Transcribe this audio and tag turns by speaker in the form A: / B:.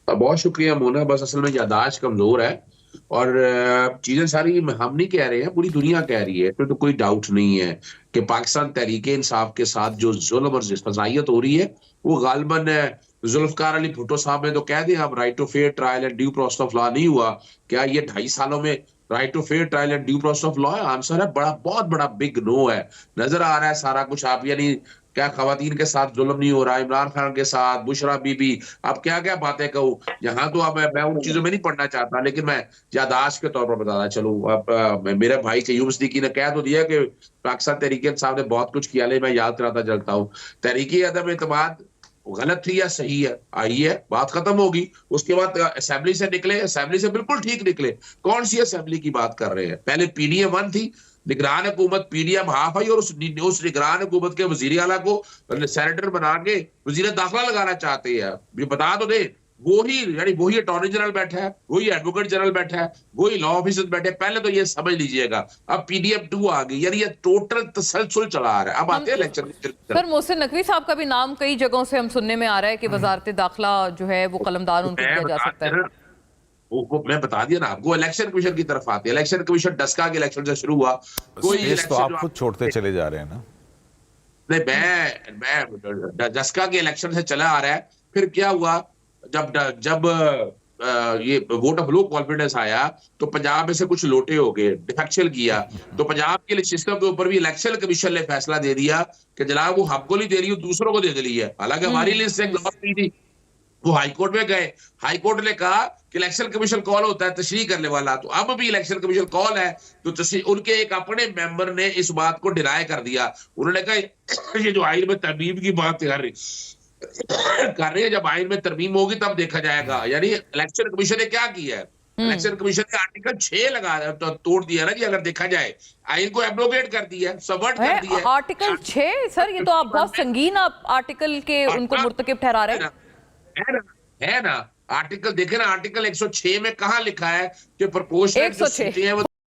A: बहुत शुक्रिया मोना। बस असल में याददाश्त कमजोर है और चीजें सारी हम नहीं कह रहे हैं, पूरी दुनिया कह रही है। तो कोई डाउट नहीं है कि पाकिस्तान तहरीके इंसाफ के साथ जो जुल्म और फसाइयत हो रही है वो गालिबन जुल्फकार अली भुट्टो साहब ने तो कह दिया अब right to fair trial and due process of law नहीं हुआ। क्या ये 2.5 सालों में right to fair trial and due process of law है? आंसर है बड़ा, बहुत बड़ा बिग नो है। नजर आ रहा है सारा कुछ। आप यानी क्या खवातीन के साथ जुल्म नहीं हो रहा, इमरान खान के साथ, बुशरा बीबी, अब क्या क्या बातें कहूँ यहाँ। तो अब मैं उन चीजों में नहीं पढ़ना चाहता, लेकिन मैं याददाश्त के तौर पर बताना चलूँ। अब मेरे भाई कयूम सिद्दीकी ने कह तो दिया कि पाकिस्तान तहरीक साहब ने बहुत कुछ किया, लेकिन मैं याद कराता चलता हूँ तहरीकी अदम एतमाद गलत थी या सही है, आई है, बात खत्म होगी। उसके बाद असेंबली से निकले, असेंबली से बिल्कुल ठीक निकले। कौन सी असेंबली की बात कर रहे हैं? पहले पीडीएम 1 थी, निगरान हुकूमत पीडीएम हाफ आई, और उस निगरान हुकूमत के वजीर आला को सेनेटर बना के वजीर दाखिला लगाना चाहते हैं। ये बता तो दे, वही यानी वही अटॉर्नी जनरल बैठा है, वही एडवोकेट जनरल बैठा है, वही लॉ ऑफिसर बैठे। पहले तो ये समझ लीजिएगा, अब पीडीएम 2 आ गई, यानी ये टोटल तसलसल चला आ रहा है। अब आते हैं लेक्चर की।
B: सर मोहसिन नकवी साहब का भी नाम कई जगहों से हम सुनने में आ रहा है कि वजारत दाखिला जो है वो कलमदार उनको किया जा सकता है।
A: मैं बता दिया ना आपको, इलेक्शन कमीशन की तरफ आते हैं। इलेक्शन कमीशन डस्का के इलेक्शन से शुरू हुआ, कोई
C: स्पेस तो
A: इलेक्शन
C: आप खुद छोड़ते चले जा रहे हैं ना।
A: नहीं, मैं डस्का के इलेक्शन से चला आ रहा है। फिर क्या हुआ, जब जब ये वोट ऑफ लो कॉन्फिडेंस आया तो पंजाब में से कुछ लोटे हो गए, डिफेक्शन किया। तो पंजाब के सिस्टम के ऊपर भी इलेक्शन कमीशन ने फैसला दे दिया कि जनाब वो हमको नहीं दे रही, दूसरों को दे रही है। हालांकि हमारी लिस्ट से थी, वो हाईकोर्ट में गए। हाईकोर्ट ने कहा कि इलेक्शन कमीशन कौन होता है? तशरीह करने वाला। तो अब भी इलेक्शन कमीशन कौन है? तो उनके एक अपने मेंबर ने इस बात को डिनाई कर दिया। उन्होंने कहा ये जो आइन में तरमीम की बात कर रही है, जब आइन में तरमीम होगी तब देखा जाएगा। यानी इलेक्शन कमीशन ने क्या किया है? इलेक्शन कमीशन ने आर्टिकल 6 लगा तो तोड़ दिया ना जी, अगर देखा जाए आइन को एब्रोगेट कर दिया, सबवर्ट कर दिया।
B: आर्टिकल 6 सर, ये तो आप बहुत संगीन आर्टिकल के उनको मुर्तकिब ठहरा रहे हैं।
A: है ना आर्टिकल, देखे ना आर्टिकल 106 में कहा लिखा है कि प्रोपोर्शनल जो सीटें हैं वो